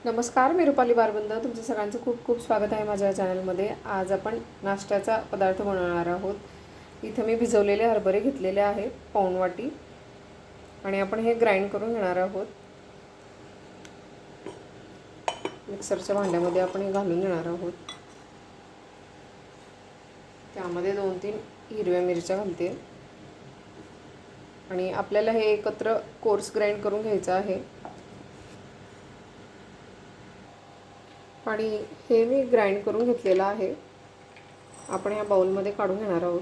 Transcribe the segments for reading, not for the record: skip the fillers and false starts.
नमस्कार, मी रुपाली बारबंद. तुमचं सगळ्यांचं खूप खूप स्वागत आहे माझ्या चॅनलमध्ये. आज आपण नाश्त्याचा पदार्थ बनवणार आहोत. इथं मी भिजवलेले हरभरे घेतलेले आहेत पाऊण वाटी आणि आपण हे ग्राइंड करून घेणार आहोत. मिक्सरच्या भांड्यामध्ये आपण हे घालून घेणार आहोत. त्यामध्ये 2-3 हिरव्या मिरच्या घालते आणि आपल्याला हे एकत्र कोर्स ग्राइंड करून घ्यायचं आहे. आणि हे मी ग्राइंड करून घेतलेलं आहे. आपण या बाउलमध्ये काढून घेणार आहोत.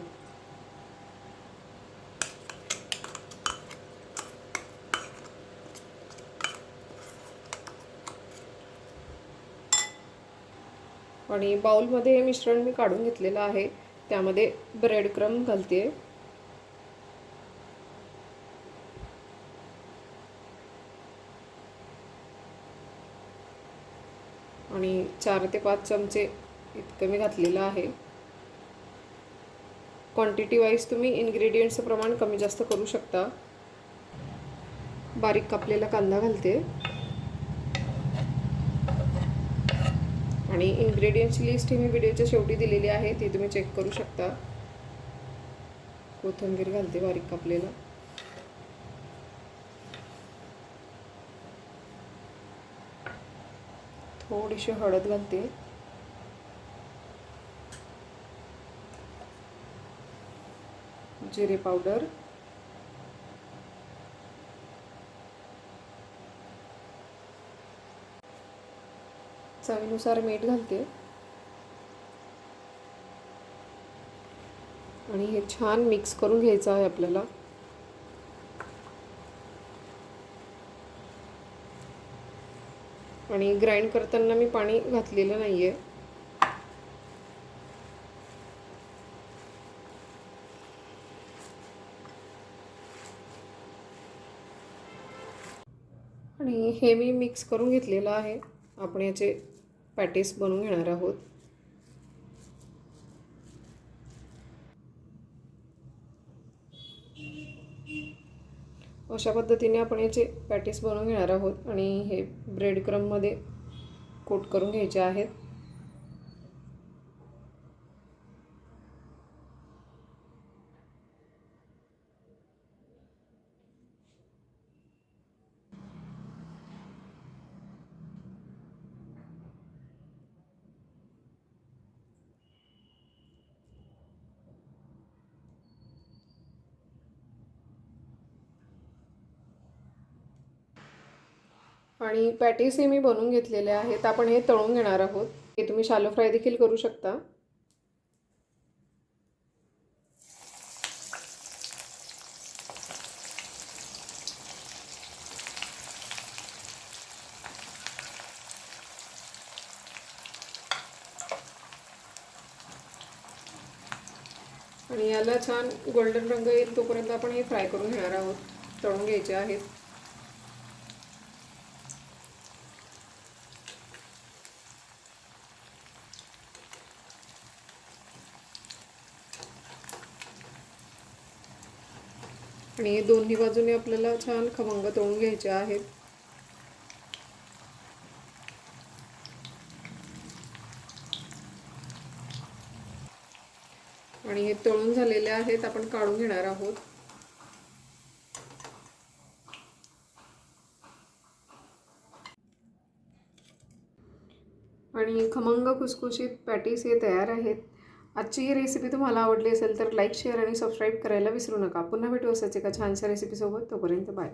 आणि बाउलमध्ये हे मिश्रण मी काढून घेतलेलं आहे. त्यामध्ये ब्रेड क्रम्ब घालते आणि 4 ते 5 चमचे इतकं मी घातलेलं आहे. क्वांटिटी वाईज तुम्ही इन्ग्रेडियंट्सचं प्रमाण कमी जास्त करू शकता. बारीक कापलेला कांदा घालते आणि इन्ग्रेडियंट्सची लिस्ट ही मी व्हिडिओच्या शेवटी दिलेली आहे, ती तुम्ही चेक करू शकता. कोथिंबीर घालते बारीक कापलेला. थोडीशी हळद घालते. जिरे पावडर, चवीनुसार मीठ घालते आणि हे छान मिक्स करून घ्यायचं आहे आपल्याला. आणि ग्राइंड करताना मी पाणी घातलेलं नाहीये. आणि हे मी मिक्स करून घेतलेलं आहे. आपण याचे पॅटीस बनवून घेणार आहोत. अशा पद्धतीने आपण याचे पॅटीस बनवून घेणार आहोत आणि हे ब्रेड क्रम्बमध्ये कोट करून घ्यायचे आहेत. आणि पॅटीस हे मी बनवून घेतलेले आहेत. आपण हे तळून घेणार आहोत. हे तुम्ही शॅलो फ्राय देखील करू शकता. आणि याला छान गोल्डन रंग येईल तोपर्यंत आपण हे फ्राय करून घेणार आहोत. तळून घ्यायचे आहेत. आणि दोन्ही बाजूने आपल्याला छान खमंग तळून घ्यायचे आहेत. आणि हे तळून झालेले आहेत. आपण काढून घेणार आहोत. आणि खमंग खुसखुशीत पॅटीस हे तयार आहेत. आजची ही रेसिपी तुम्हाला आवडली असेल तर लाईक, शेअर आणि सबस्क्राईब करायला विसरू नका. पुन्हा भेटू असाच एका छानशा रेसिपीसोबत. तोपर्यंत बाय.